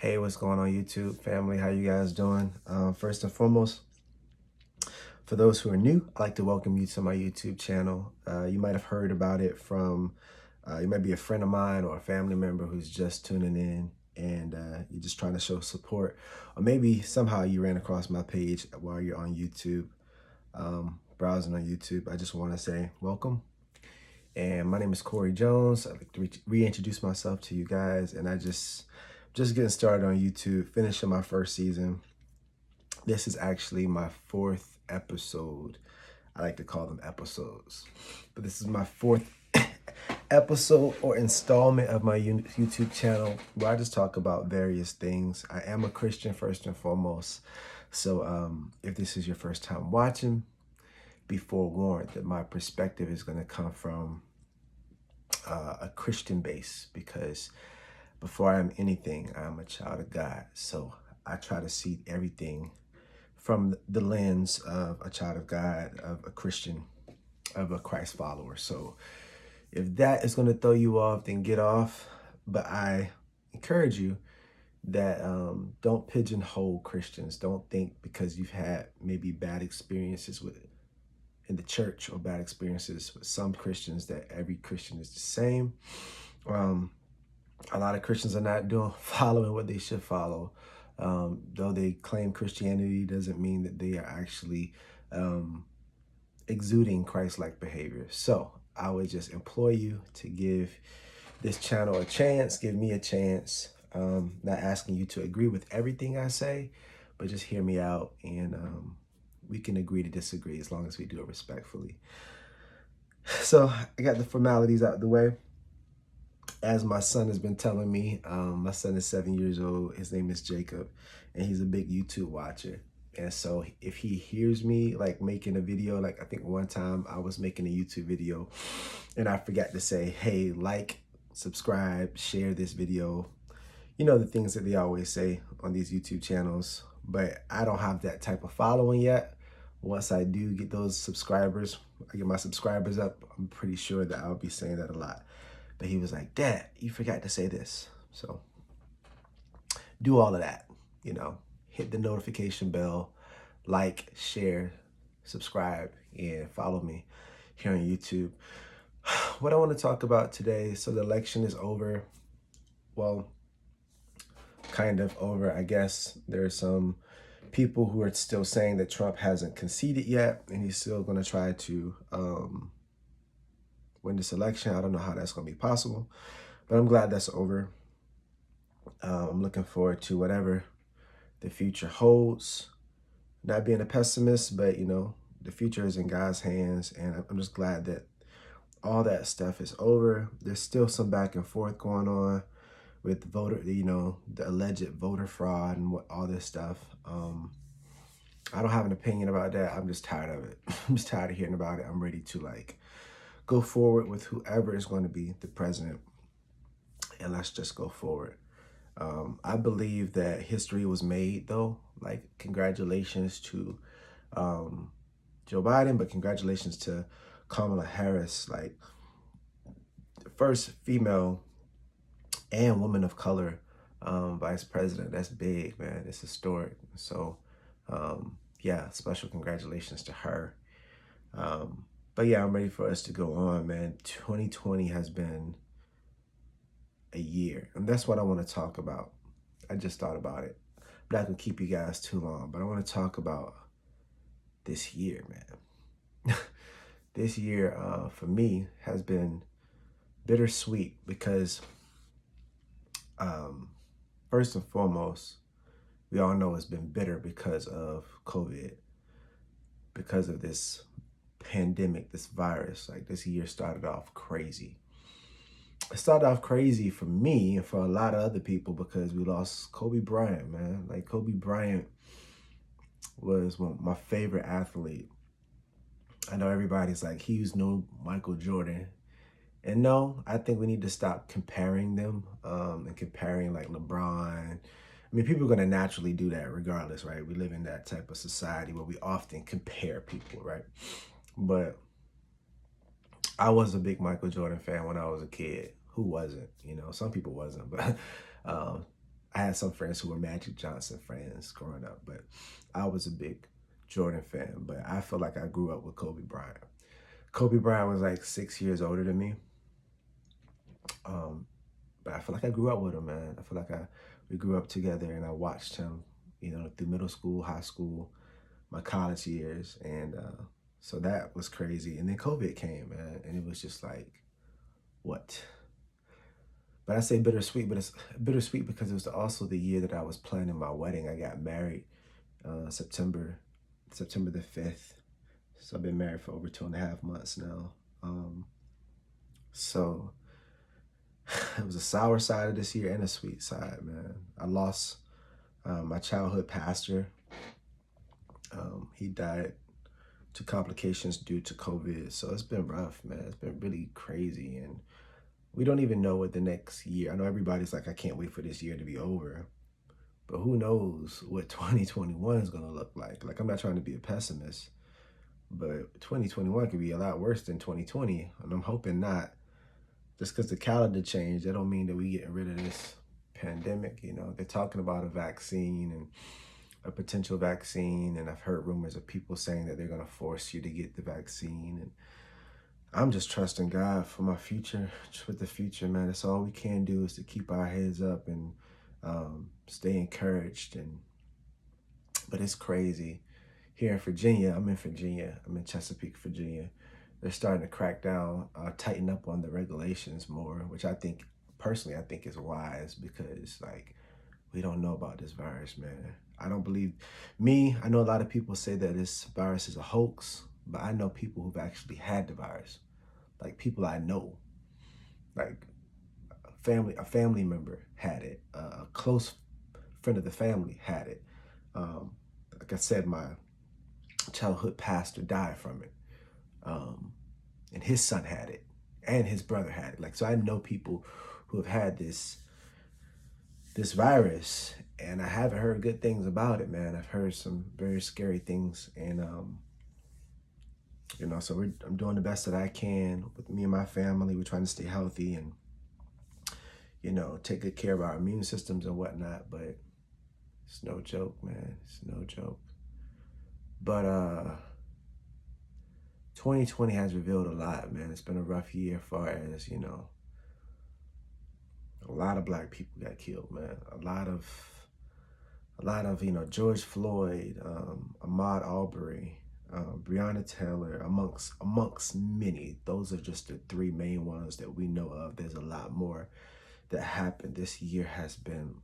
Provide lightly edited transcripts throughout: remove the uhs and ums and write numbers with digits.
Hey, what's going on, YouTube family? How you guys doing? First and foremost, for those who are new, I'd like to welcome you to my YouTube channel. You might have heard about it from, you might be a friend of mine or a family member who's just tuning in and you're just trying to show support. Or maybe somehow you ran across my page while you're on YouTube, browsing on YouTube. I just want to say welcome. And my name is Corey Jones. I'd like to reintroduce myself to you guys. And I just getting started on YouTube, finishing my first season. This is actually my fourth episode. I like to call them episodes, but this is my fourth episode or installment of my YouTube channel where I just talk about various things. I am a Christian first and foremost. So if this is your first time watching, be forewarned that my perspective is going to come from a Christian base, because before I'm anything, I'm a child of God. So I try to see everything from the lens of a child of God, of a Christian, of a Christ follower. So if that is going to throw you off, then get off. But I encourage you that don't pigeonhole Christians. Don't think because you've had maybe bad experiences with in the church or bad experiences with some Christians that every Christian is the same. A lot of Christians are not following what they should follow. Though they claim Christianity, doesn't mean that they are actually exuding Christ-like behavior. So I would just implore you to give this channel a chance, give me a chance. Not asking you to agree with everything I say, but just hear me out, and we can agree to disagree as long as we do it respectfully. So I got the formalities out of the way. As my son has been telling me, my son is 7 years old. His name is Jacob, and he's a big YouTube watcher. And so if he hears me like making a video, like I think one time I was making a YouTube video and I forgot to say, hey, like, subscribe, share this video. You know, the things that they always say on these YouTube channels, but I don't have that type of following yet. Once I do get those subscribers, I get my subscribers up, I'm pretty sure that I'll be saying that a lot. But he was like, Dad, you forgot to say this. So do all of that, you know, hit the notification bell, like, share, subscribe, and follow me here on YouTube. What I want to talk about today, so the election is over. Well, kind of over, I guess. There are some people who are still saying that Trump hasn't conceded yet, and he's still going to try to win this election. I don't know how that's going to be possible, but I'm glad that's over. I'm looking forward to whatever the future holds. Not being a pessimist, but you know, the future is in God's hands, and I'm just glad that all that stuff is over. There's still some back and forth going on with the alleged voter fraud and all this stuff. I don't have an opinion about that. I'm just tired of it. I'm just tired of hearing about it. I'm ready to like go forward with whoever is going to be the president, and let's just go forward. I believe that history was made, though. Like, congratulations to Joe Biden, but congratulations to Kamala Harris, like the first female and woman of color vice president. That's big, man. It's historic. So, yeah, special congratulations to her. But yeah, I'm ready for us to go on, man. 2020 has been a year, and that's what I want to talk about. I just thought about it. I'm not gonna keep you guys too long, but I want to talk about this year, man. This year for me has been bittersweet because first and foremost, we all know it's been bitter because of COVID, because of this pandemic, this virus. Like, this year started off crazy. It started off crazy for me and for a lot of other people because we lost Kobe Bryant, man. Like, Kobe Bryant was my favorite athlete. I know everybody's like, he was no Michael Jordan. And no, I think we need to stop comparing them and comparing like LeBron. I mean, people are going to naturally do that regardless, right? We live in that type of society where we often compare people, right? But I was a big Michael Jordan fan when I was a kid. Who wasn't? You know, some people wasn't, but I had some friends who were Magic Johnson fans growing up, but I was a big Jordan fan. But I feel like I grew up with Kobe Bryant. Kobe Bryant was like 6 years older than me. But I feel like I grew up with him, man. I feel like we grew up together, and I watched him, through middle school, high school, my college years, and so that was crazy. And then COVID came, man, and it was just like, what? But I say bittersweet, but it's bittersweet because it was also the year that I was planning my wedding. I got married September the 5th. So I've been married for over 2.5 months now. So it was a sour side of this year and a sweet side, man. I lost my childhood pastor. He died to complications due to COVID. So it's been rough, man. It's been really crazy. And we don't even know what the next year, I know everybody's like, I can't wait for this year to be over. But who knows what 2021 is going to look like. Like, I'm not trying to be a pessimist, but 2021 could be a lot worse than 2020. And I'm hoping not. Just because the calendar changed, that don't mean that we getting rid of this pandemic. They're talking about a vaccine and a potential vaccine. And I've heard rumors of people saying that they're going to force you to get the vaccine. And I'm just trusting God for my future, with the future, man. That's all we can do is to keep our heads up and stay encouraged. But it's crazy. Here in Virginia, I'm in Chesapeake, Virginia. They're starting to crack down, tighten up on the regulations more, which I think is wise because, like, we don't know about this virus, man. I don't believe I know a lot of people say that this virus is a hoax, but I know people who've actually had the virus. Like, people I know, like a family member had it, a close friend of the family had it. Like I said, my childhood pastor died from it. And his son had it, and his brother had it. Like, so I know people who have had this virus, and I haven't heard good things about it, man. I've heard some very scary things, and so I'm doing the best that I can with me and my family. We're trying to stay healthy and take good care of our immune systems and whatnot. But it's no joke, man. It's no joke. But 2020 has revealed a lot, man. It's been a rough year as far as, a lot of Black people got killed, man. A lot of, George Floyd, Ahmaud Arbery, Breonna Taylor, amongst many. Those are just the three main ones that we know of. There's a lot more that happened. This year has been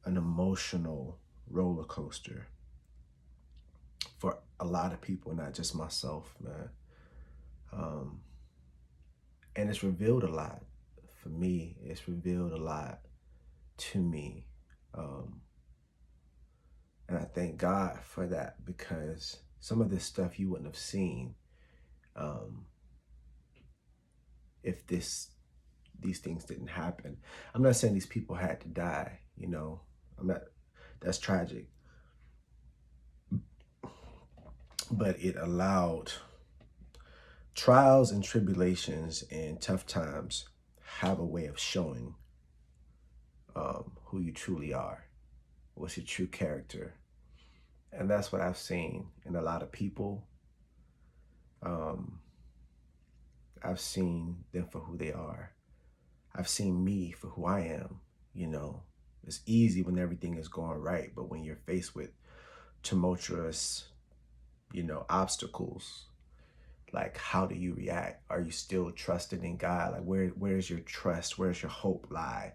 an emotional roller coaster for a lot of people, not just myself, man. And it's revealed a lot for me. It's revealed a lot to me. And I thank God for that, because some of this stuff you wouldn't have seen if these things didn't happen. I'm not saying these people had to die, that's tragic. But it allowed trials and tribulations and tough times have a way of showing who you truly are, what's your true character. And that's what I've seen in a lot of people. I've seen them for who they are. I've seen me for who I am. It's easy when everything is going right, but when you're faced with tumultuous, obstacles, like, how do you react? Are you still trusting in God? Like, where's your trust? Where's your hope lie?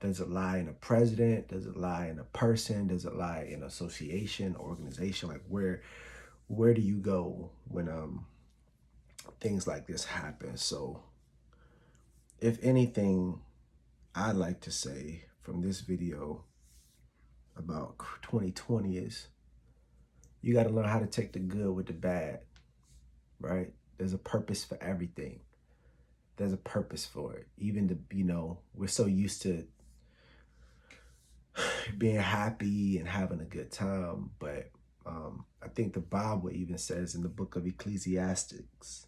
Does it lie in a president? Does it lie in a person? Does it lie in association, organization? Like, where do you go when things like this happen? So if anything, I'd like to say from this video about 2020 is, you got to learn how to take the good with the bad, right? There's a purpose for everything. There's a purpose for it. Even we're so used to being happy and having a good time. But I think the Bible even says in the book of Ecclesiastes,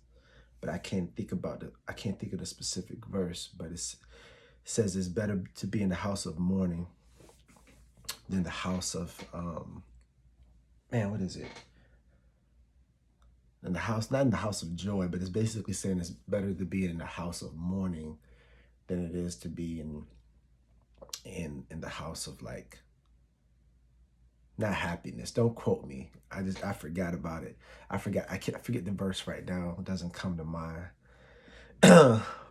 but I can't think of the specific verse, but it says it's better to be in the house of mourning than the house of, man, what is it? In the house, not in the house of joy, but it's basically saying it's better to be in the house of mourning than it is to be in the house of like, not happiness. Don't quote me. I forgot about it. I forget the verse right now. It doesn't come to mind.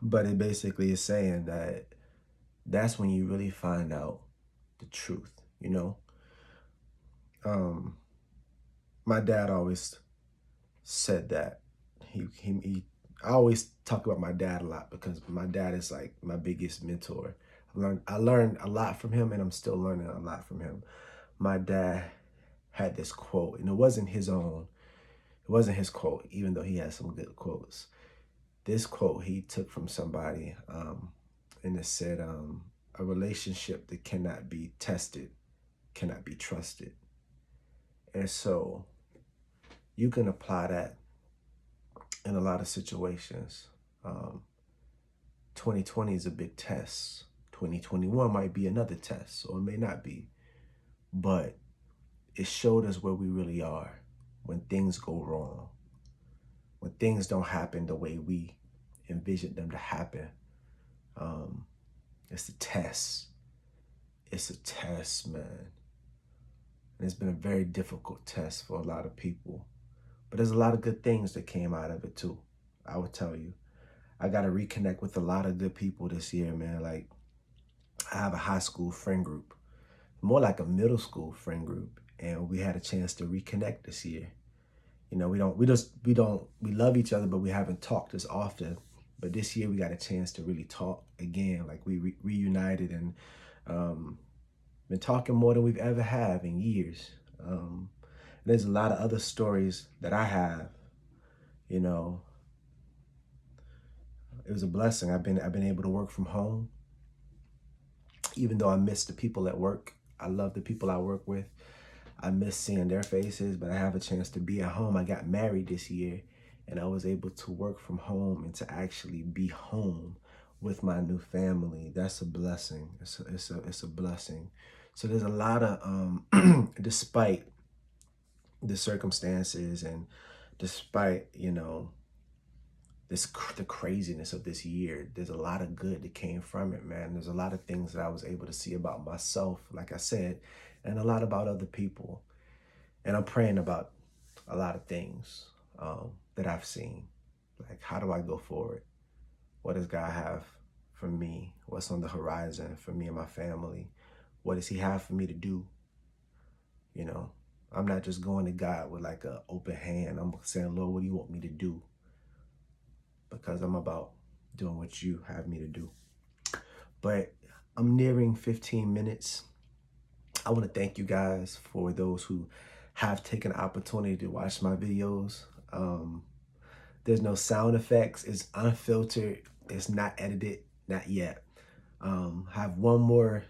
But it basically is saying that that's when you really find out the truth, you know? Um, my dad always said that. I always talk about my dad a lot because my dad is like my biggest mentor. I learned a lot from him, and I'm still learning a lot from him. My dad had this quote, and it wasn't his own. It wasn't his quote, even though he has some good quotes. This quote he took from somebody, and it said, "A relationship that cannot be tested cannot be trusted." And so you can apply that in a lot of situations. 2020 is a big test. 2021 might be another test, or it may not be. But it showed us where we really are when things go wrong, when things don't happen the way we envisioned them to happen. It's a test. It's a test, man. And it's been a very difficult test for a lot of people. But there's a lot of good things that came out of it too. I would tell you. I got to reconnect with a lot of good people this year, man. Like, I have a high school friend group, more like a middle school friend group. And we had a chance to reconnect this year. You know, we love each other, but we haven't talked as often. But this year we got a chance to really talk again. Like, we reunited and been talking more than we've ever have in years. There's a lot of other stories that I have. You know, it was a blessing. I've been able to work from home, even though I miss the people at work. I love the people I work with. I miss seeing their faces, but I have a chance to be at home. I got married this year, and I was able to work from home and to actually be home with my new family. That's a blessing. It's a blessing. So there's a lot of despite the circumstances and despite, you know, the craziness of this year, there's a lot of good that came from it, man. There's a lot of things that I was able to see about myself, like I said, and a lot about other people. And I'm praying about a lot of things that I've seen. Like, how do I go forward? What does God have for me? What's on the horizon for me and my family? What does he have for me to do? You know, I'm not just going to God with like an open hand. I'm saying, Lord, what do you want me to do? Because I'm about doing what you have me to do. But I'm nearing 15 minutes. I want to thank you guys for those who have taken the opportunity to watch my videos. There's no sound effects. It's unfiltered. It's not edited. Not yet. I have one more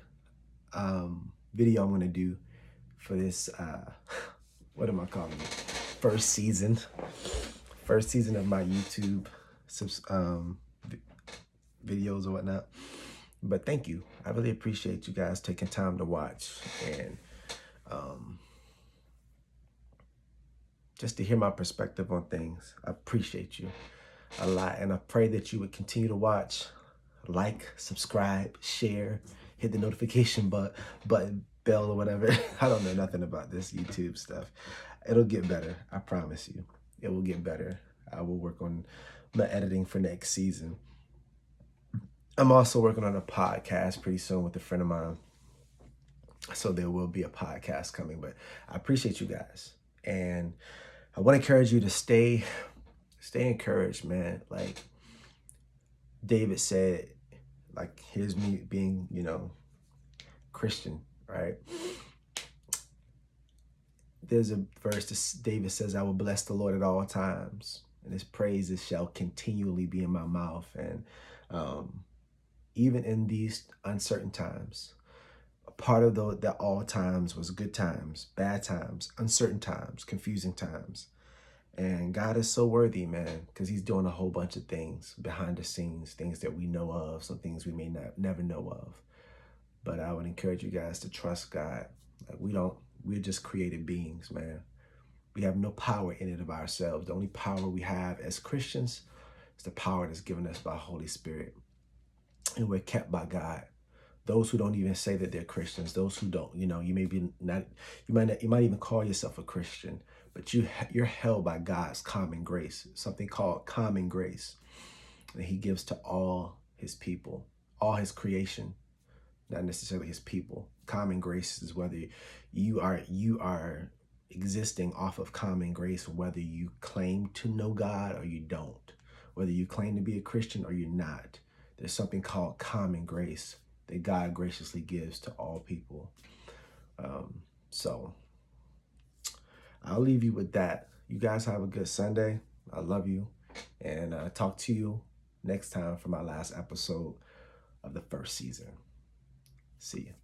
video I'm going to do for this, what am I calling it? First season of my YouTube videos or whatnot. But thank you. I really appreciate you guys taking time to watch and just to hear my perspective on things. I appreciate you a lot. And I pray that you would continue to watch, like, subscribe, share, hit the notification button, bell or whatever. I don't know nothing about this YouTube stuff. It'll get better. I promise you. It will get better. I will work on my editing for next season. I'm also working on a podcast pretty soon with a friend of mine. So there will be a podcast coming, but I appreciate you guys. And I want to encourage you to stay encouraged, man. Like David said, like, here's me being, you know, Christian, right? There's a verse that David says, I will bless the Lord at all times, and his praises shall continually be in my mouth. And even in these uncertain times, a part of the all times was good times, bad times, uncertain times, confusing times. And God is so worthy, man, because he's doing a whole bunch of things behind the scenes, things that we know of, some things we may never know of. But I would encourage you guys to trust God Like we're just created beings, man. We have no power in it of ourselves. The only power we have as Christians is the power that's given us by Holy Spirit. And we're kept by God. Those who don't even say that they're Christians, those who don't, you may be not, you might even call yourself a Christian, but you're held by God's common grace, something called common grace that he gives to all his people, all his creation, not necessarily his people. Common grace is whether you are existing off of common grace, whether you claim to know God or you don't, whether you claim to be a Christian or you're not. There's something called common grace that God graciously gives to all people. So I'll leave you with that. You guys have a good Sunday. I love you. And talk to you next time for my last episode of the first season. See you.